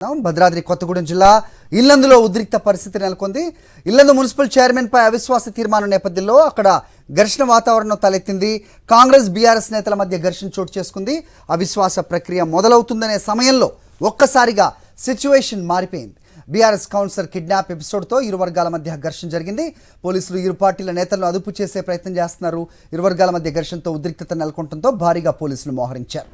భద్రాద్రి కొత్తగూడెం జిల్లా ఇల్లందులో ఉద్రిక్త పరిస్థితి నెలకొంది. ఇల్లందు మున్సిపల్ చైర్మన్ పై అవిశ్వాస తీర్మానం నేపథ్యంలో అక్కడ ఘర్షణ వాతావరణం తలెత్తింది. కాంగ్రెస్ బీఆర్ఎస్ నేతల మధ్య ఘర్షణ చోటు చేసుకుంది. అవిశ్వాస ప్రక్రియ మొదలవుతుందనే సమయంలో ఒక్కసారిగా సిచ్యువేషన్ మారిపోయింది. బీఆర్ఎస్ కౌన్సిలర్ కిడ్నాప్ ఎపిసోడ్తో ఇరు వర్గాల మధ్య ఘర్షణ జరిగింది. పోలీసులు ఇరు పార్టీల నేతలను అదుపు చేసే ప్రయత్నం చేస్తున్నారు. ఇరు వర్గాల మధ్య ఘర్షణతో ఉద్రిక్తత నెలకొనడంతో భారీగా పోలీసులు మోహరించారు.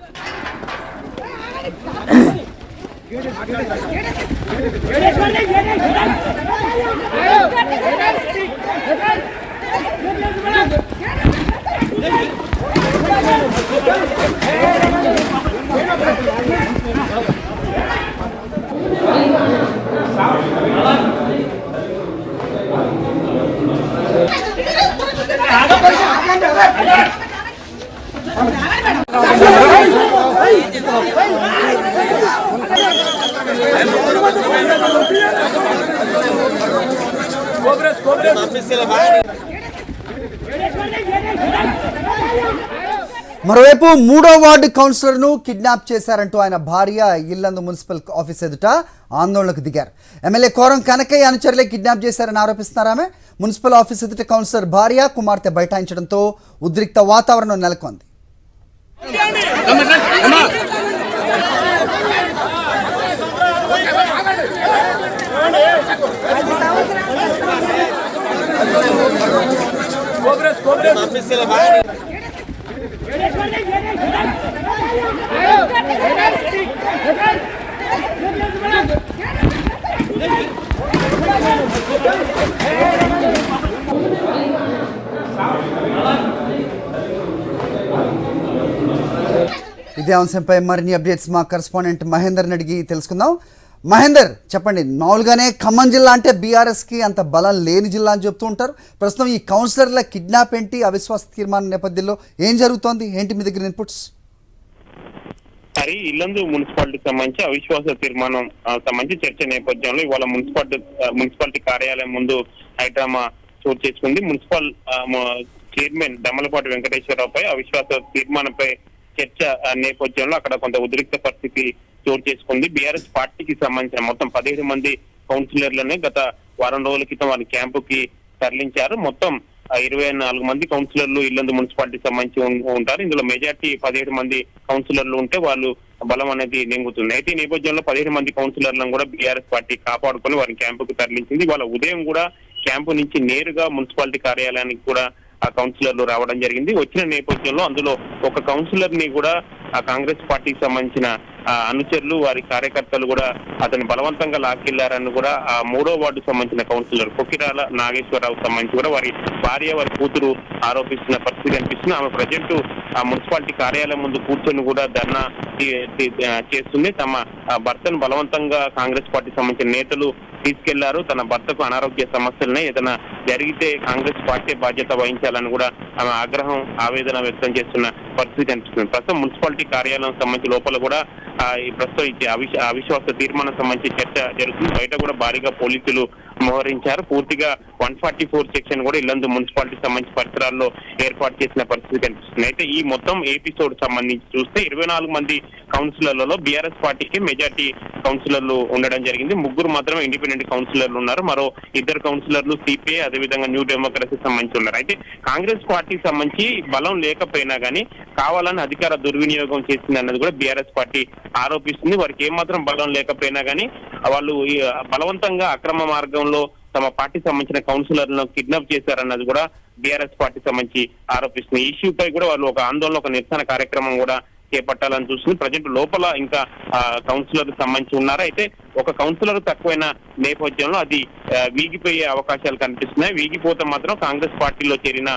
మరోవైపు 3వ వార్డు కౌన్సిలర్ను కిడ్నాప్ చేశారంటూ ఆయన భార్య ఇల్లందు మున్సిపల్ ఆఫీస్ ఎదుట ఆందోళనకు దిగారు. ఎమ్మెల్యే కోరం కనకయ్య అనుచరులే కిడ్నాప్ చేశారని ఆరోపిస్తున్నారు. ఆమె మున్సిపల్ ఆఫీస్ ఎదుట కౌన్సిలర్ భార్య కుమార్తె బైఠాయించడంతో ఉద్రిక్త వాతావరణం నెలకొంది. ఇదే అంశంపై మరిన్ని అప్డేట్స్ మా కరెస్పాండెంట్ మహేందర్ని అడిగి తెలుసుకుందాం. మహేందర్, చెప్పండి. మామూలుగానే ఖమ్మం జిల్లా అంటే బీఆర్ఎస్కి అంత బలం లేని జిల్లా అని చెప్తూ ఉంటారు. ప్రస్తుతం ఈ కౌన్సిలర్ల కిడ్నాప్ ఏంటి? అవిశ్వాస తీర్మానం నేపథ్యంలో ఏం జరుగుతోంది? ఏంటి మీ దగ్గర ఇన్పుట్స్? ఇల్లందు మున్సిపాలిటీకి సంబంధించి అవిశ్వాస తీర్మానం సంబంధించి చర్చ నేపథ్యంలో ఇవాళ మున్సిపాలిటీ కార్యాలయం ముందు హైడ్రామా చోటు చేసుకుంది. మున్సిపల్ చైర్మన్ దమ్మలపాటి వెంకటేశ్వరరావుపై అవిశ్వాస తీర్మానంపై చర్చ నేపథ్యంలో అక్కడ కొంత ఉద్రిక్త పరిస్థితి చోటు చేసుకుంది. బీఆర్ఎస్ పార్టీకి సంబంధించిన మొత్తం 17 మంది కౌన్సిలర్లని గత వారం రోజుల క్రితం వారి క్యాంపుకి తరలించారు. మొత్తం 24 మంది కౌన్సిలర్లు ఇల్లందు మున్సిపాలిటీకి సంబంధించి ఉంటారు. ఇందులో మెజార్టీ 17 మంది కౌన్సిలర్లు ఉంటే వాళ్ళు బలం అనేది నెంగుతుంది. అయితే ఈ నేపథ్యంలో 17 మంది కౌన్సిలర్లను కూడా బీఆర్ఎస్ పార్టీ కాపాడుకొని వారి క్యాంపుకు తరలించింది. వాళ్ళ ఉదయం కూడా క్యాంపు నుంచి నేరుగా మున్సిపాలిటీ కార్యాలయానికి కూడా ఆ కౌన్సిలర్లు రావడం జరిగింది. వచ్చిన నేపథ్యంలో అందులో ఒక కౌన్సిలర్ ని కూడా ఆ కాంగ్రెస్ పార్టీకి సంబంధించిన అనుచరులు వారి కార్యకర్తలు కూడా అతన్ని బలవంతంగా లాక్కెళ్లారని కూడా ఆ 3వ వార్డు సంబంధించిన కౌన్సిలర్ కొకిరాల నాగేశ్వరరావు సంబంధించి కూడా వారి భార్య వారి కూతురు ఆరోపిస్తున్న పరిస్థితి కనిపిస్తుంది. ఆమె ప్రజెంట్ ఆ మున్సిపాలిటీ కార్యాలయం ముందు కూర్చొని కూడా ధర్నా చేస్తుంది. తమ భర్తను బలవంతంగా కాంగ్రెస్ పార్టీకి సంబంధించిన నేతలు తీసుకెళ్లారు. తన భర్తకు అనారోగ్య సమస్యలనే ఏదైనా జరిగితే కాంగ్రెస్ పార్టీ బాధ్యత వహించాలని కూడా ఆమె ఆగ్రహం ఆవేదన వ్యక్తం చేస్తున్న పరిస్థితి కనిపిస్తుంది. ప్రస్తుతం మున్సిపాలిటీ కార్యాలయం సంబంధించి లోపల కూడా ఈ ప్రస్తుతం అవిశ్వాస తీర్మానం సంబంధించి చర్చ జరుగుతుంది. బయట కూడా భారీగా పోలీసులు మోహరించారు. పూర్తిగా 144 సెక్షన్ కూడా ఇల్లందు మున్సిపాలిటీ సంబంధించి పరిసరాల్లో ఏర్పాటు చేసిన పరిస్థితి కనిపిస్తుంది. అయితే ఈ మొత్తం ఎపిసోడ్ సంబంధించి చూస్తే 24 మంది కౌన్సిలర్లలో బీఆర్ఎస్ పార్టీకి మెజార్టీ కౌన్సిలర్లు ఉండడం జరిగింది. 3 మాత్రమే ఇండిపెండెంట్ కౌన్సిలర్లు ఉన్నారు. మరో 2 కౌన్సిలర్లు సిపిఐ అదేవిధంగా న్యూ డెమోక్రసీ సంబంధించి ఉన్నారు. అయితే కాంగ్రెస్ పార్టీకి సంబంధించి బలం లేకపోయినా కానీ కావాలని అధికార దుర్వినియోగం చేసింది అన్నది కూడా బీఆర్ఎస్ పార్టీ ఆరోపిస్తుంది. వారికి ఏమాత్రం బలం లేకపోయినా కానీ వాళ్ళు బలవంతంగా అక్రమ మార్గంలో తమ పార్టీ సంబంధించిన కౌన్సిలర్లను కిడ్నాప్ చేశారన్నది కూడా బీఆర్ఎస్ పార్టీ సంబంధించి ఆరోపిస్తుంది. ఈ ఇష్యూపై కూడా వాళ్ళు ఒక ఆందోళన ఒక నిరసన కార్యక్రమం కూడా చేపట్టాలని చూస్తుంది. ప్రజెంట్ లోపల ఇంకా కౌన్సిలర్ సంబంధించి ఉన్నారు. అయితే ఒక కౌన్సిలర్ తక్కువైన నేపథ్యంలో అది వీగిపోయే అవకాశాలు కనిపిస్తున్నాయి. వీగిపోతే మాత్రం కాంగ్రెస్ పార్టీలో చేరిన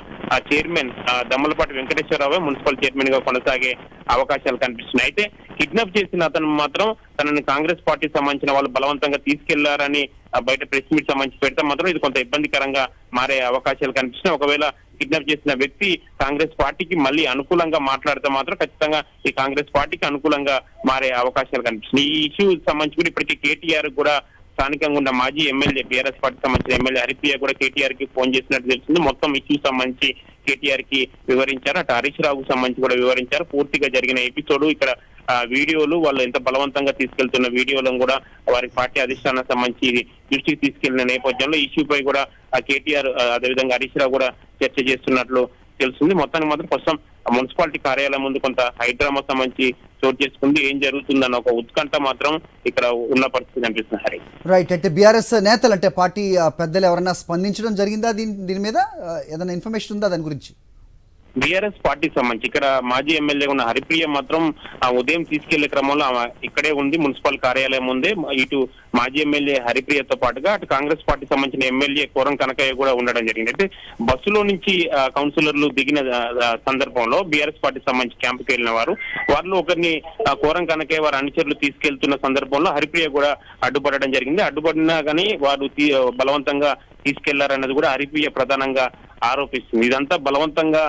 chairman Dammalapati Venkateswararao municipal chairman గా కొనసాగే అవకాశాలు కనిపిస్తున్నాయి. అయితే కిడ్నాప్ చేసిన అతను మాత్రం తనని కాంగ్రెస్ పార్టీకి సంబంధించిన వాళ్ళు బలవంతంగా తీసుకెళ్లారని బయట ప్రెస్ మీట్ సంబంధించి పెడితే మాత్రం ఇది కొంత ఇబ్బందికరంగా మారే అవకాశాలు కనిపిస్తున్నాయి. ఒకవేళ కిడ్నాప్ చేసిన వ్యక్తి కాంగ్రెస్ పార్టీకి మళ్ళీ అనుకూలంగా మాట్లాడితే మాత్రం ఖచ్చితంగా ఈ కాంగ్రెస్ పార్టీకి అనుకూలంగా మారే అవకాశాలు కనిపిస్తున్నాయి. ఈ ఇష్యూ సంబంధించి కూడా ఇప్పటికీ కేటీఆర్ కూడా స్థానికంగా ఉన్న మాజీ ఎమ్మెల్యే బీఆర్ఎస్ పార్టీ సంబంధించిన ఎమ్మెల్యే హరిప్రియ కూడా కేటీఆర్ కి ఫోన్ చేసినట్టు తెలిసింది. మొత్తం ఇష్యూ సంబంధించి కేటీఆర్ కి వివరించారు. అటు హరీష్ రావుకు సంబంధించి కూడా వివరించారు. పూర్తిగా జరిగిన ఎపిసోడ్ ఇక్కడ వీడియోలు వాళ్ళు ఎంత బలవంతంగా తీసుకెళ్తున్న వీడియోలను కూడా వారి పార్టీ అధిష్టానానికి సంబంధించి దృష్టికి తీసుకెళ్లిన నేపథ్యంలో ఇష్యూపై కూడా కేటీఆర్ అదేవిధంగా హరీష్ రావు కూడా చర్చ చేస్తున్నట్లు తెలుస్తుంది. మొత్తానికి మాత్రం ప్రస్తుతం మున్సిపాలిటీ కార్యాలయం ముందు కొంత హైడ్రామా సంబంధించి చోటు చేసుకుంది. ఏం జరుగుతుందన్న ఒక ఉత్కంఠ మాత్రం ఇక్కడ ఉన్న పరిస్థితి కనిపిస్తుంది. హరి రైట్. అయితే బీఆర్ఎస్ నేతలు అంటే పార్టీ పెద్దలు ఎవరైనా స్పందించడం జరిగిందా దీని మీద? ఏదైనా ఇన్ఫర్మేషన్ ఉందా దాని గురించి? బీఆర్ఎస్ పార్టీకి సంబంధించి ఇక్కడ మాజీ ఎమ్మెల్యే ఉన్న హరిప్రియ మాత్రం ఉదయం తీసుకెళ్లే క్రమంలో ఇక్కడే ఉంది, మున్సిపల్ కార్యాలయం ఉంది. ఇటు మాజీ ఎమ్మెల్యే హరిప్రియతో పాటుగా అటు కాంగ్రెస్ పార్టీ సంబంధించిన ఎమ్మెల్యే కోరం కనకయ్య కూడా ఉండడం జరిగింది. అయితే బస్సులో నుంచి కౌన్సిలర్లు దిగిన సందర్భంలో బీఆర్ఎస్ పార్టీ సంబంధించి క్యాంపుకి వెళ్ళిన వారిలో ఒకరిని కోరం కనకయ్య వారి అనుచరులు తీసుకెళ్తున్న సందర్భంలో హరిప్రియ కూడా అడ్డుపడడం జరిగింది. అడ్డుపడినా కానీ వారు బలవంతంగా తీసుకెళ్లారన్నది కూడా హరిప్రియ ప్రధానంగా ఆరోపిస్తుంది. ఇదంతా బలవంతంగా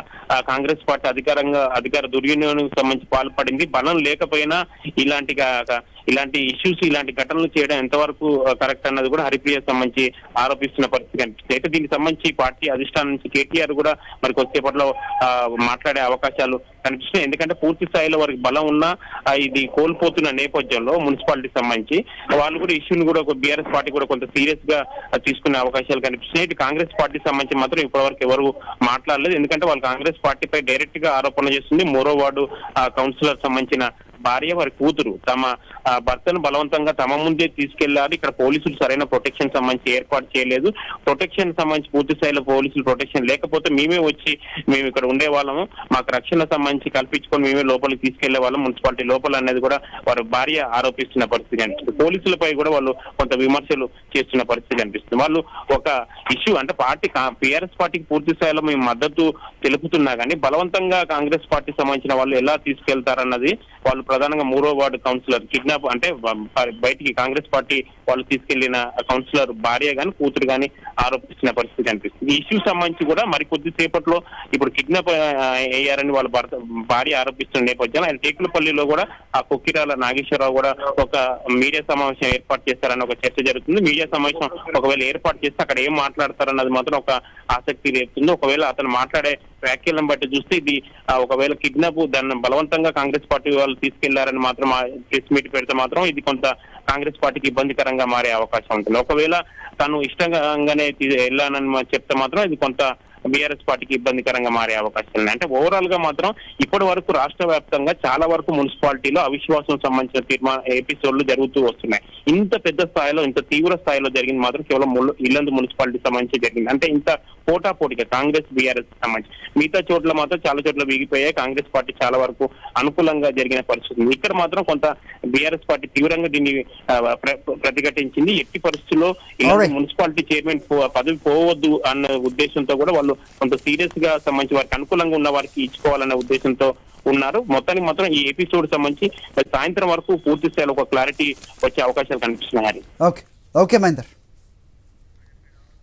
కాంగ్రెస్ పార్టీ అధికార దుర్వినియోగానికి సంబంధించి పాల్పడింది. బలం లేకపోయినా ఇలాంటి ఇష్యూస్, ఇలాంటి ఘటనలు చేయడం ఎంతవరకు కరెక్ట్ అన్నది కూడా హరిప్రియ సంబంధించి ఆరోపిస్తున్న పరిస్థితి కనిపిస్తుంది. అయితే దీనికి సంబంధించి పార్టీ అధిష్టానం నుంచి కేటీఆర్ కూడా మరి కొద్దిసేపట్లో మాట్లాడే అవకాశాలు కనిపిస్తున్నాయి. ఎందుకంటే పూర్తి స్థాయిలో వారికి బలం ఉన్నా ఇది కోల్పోతున్న నేపథ్యంలో మున్సిపాలిటీకి సంబంధించి వాళ్ళు కూడా ఇష్యూని కూడా బీఆర్ఎస్ పార్టీ కూడా కొంత సీరియస్ గా తీసుకునే అవకాశాలు కనిపిస్తున్నాయి. ఇటు కాంగ్రెస్ పార్టీకి సంబంధించి మాత్రం ఇప్పటివరకు ఎవరు మాట్లాడలేదు. ఎందుకంటే వాళ్ళు కాంగ్రెస్ పార్టీపై డైరెక్ట్ గా ఆరోపణ చేస్తుంది. మూడో వార్డు కౌన్సిలర్ సంబంధించిన భార్య వారి కూతురు తమ భర్తను బలవంతంగా తమ ముందే తీసుకెళ్లారు. ఇక్కడ పోలీసులు సరైన ప్రొటెక్షన్ సంబంధించి ఏర్పాటు చేయలేదు. ప్రొటెక్షన్ సంబంధించి పూర్తి స్థాయిలో పోలీసులు ప్రొటెక్షన్ లేకపోతే మేము ఇక్కడ ఉండే వాళ్ళము, మాకు రక్షణ సంబంధించి కల్పించుకొని మేమే లోపలికి తీసుకెళ్లే వాళ్ళం మున్సిపాలిటీ లోపల అనేది కూడా వారి భార్య ఆరోపిస్తున్న పరిస్థితి కనిపిస్తుంది. పోలీసులపై కూడా వాళ్ళు కొంత విమర్శలు చేస్తున్న పరిస్థితి కనిపిస్తుంది. వాళ్ళు ఒక ఇష్యూ అంటే టీఆర్ఎస్ పార్టీకి పూర్తి స్థాయిలో మేము మద్దతు తెలుపుతున్నా కానీ బలవంతంగా కాంగ్రెస్ పార్టీ సంబంధించిన వాళ్ళు ఎలా తీసుకెళ్తారన్నది వాళ్ళు ప్రధానంగా మూడో వార్డు కౌన్సిలర్ కిడ్నాప్ అంటే బయటికి కాంగ్రెస్ పార్టీ వాళ్ళు తీసుకెళ్లిన కౌన్సిలర్ భార్య గాని కూతురు గాని ఆరోపిస్తున్న పరిస్థితి కనిపిస్తుంది. ఈ ఇష్యూ సంబంధించి కూడా మరి కొద్దిసేపట్లో ఇప్పుడు కిడ్నాప్ అయ్యారని వాళ్ళ భార్య ఆరోపిస్తున్న నేపథ్యంలో ఆయన టేకులపల్లిలో కూడా ఆ కొక్కిరాల నాగేశ్వరరావు కూడా ఒక మీడియా సమావేశం ఏర్పాటు చేస్తారని ఒక చర్చ జరుగుతుంది. మీడియా సమావేశం ఒకవేళ ఏర్పాటు చేస్తే అక్కడ ఏం మాట్లాడతారన్నది మాత్రం ఒక ఆసక్తి రేపుతుంది. ఒకవేళ అతను మాట్లాడే వ్యాఖ్యలను బట్టి చూస్తే ఇది ఒకవేళ కిడ్నాప్ దాన్ని బలవంతంగా కాంగ్రెస్ పార్టీ వాళ్ళు తీసుకెళ్లారని మాత్రం ప్రెస్ మీట్ పెడితే మాత్రం ఇది కొంత కాంగ్రెస్ పార్టీకి ఇబ్బందికరంగా మారే అవకాశం ఉంటుంది. ఒకవేళ తను ఇష్టంగానే వెళ్ళానని చెప్తే మాత్రం ఇది కొంత బీఆర్ఎస్ పార్టీకి ఇబ్బందికరంగా మారే అవకాశాలు ఉన్నాయి. అంటే ఓవరాల్ గా మాత్రం ఇప్పటి వరకు రాష్ట్ర వ్యాప్తంగా చాలా వరకు మున్సిపాలిటీలో అవిశ్వాసం సంబంధించిన ఎపిసోడ్లు జరుగుతూ వస్తున్నాయి. ఇంత పెద్ద స్థాయిలో, ఇంత తీవ్ర స్థాయిలో జరిగింది మాత్రం కేవలం ఇల్లందు మున్సిపాలిటీ సంబంధించి జరిగింది. అంటే ఇంత పోటాపోటీగా కాంగ్రెస్ బీఆర్ఎస్ సంబంధించి మిగతా చోట్ల మాత్రం చాలా చోట్ల వీగిపోయాయి. కాంగ్రెస్ పార్టీ చాలా వరకు అనుకూలంగా జరిగిన పరిస్థితి ఉంది. ఇక్కడ మాత్రం కొంత బీఆర్ఎస్ పార్టీ తీవ్రంగా దీన్ని ప్రతిఘటించింది. ఎట్టి పరిస్థితుల్లో ఇలాంటి మున్సిపాలిటీ చైర్మన్ పదవి పోవద్దు అన్న ఉద్దేశంతో కూడా వాళ్ళు కొంత సీరియస్ గా సంబంధించి వారికి అనుకూలంగా ఉన్న వారికి ఇచ్చుకోవాలనే ఉద్దేశంతో ఉన్నారు. మొత్తానికి మాత్రం ఈ ఎపిసోడ్ సంబంధించి సాయంత్రం వరకు పూర్తి స్థాయిలో ఒక క్లారిటీ వచ్చే అవకాశాలు కనిపిస్తున్నాయి. ఓకే మహేందర్.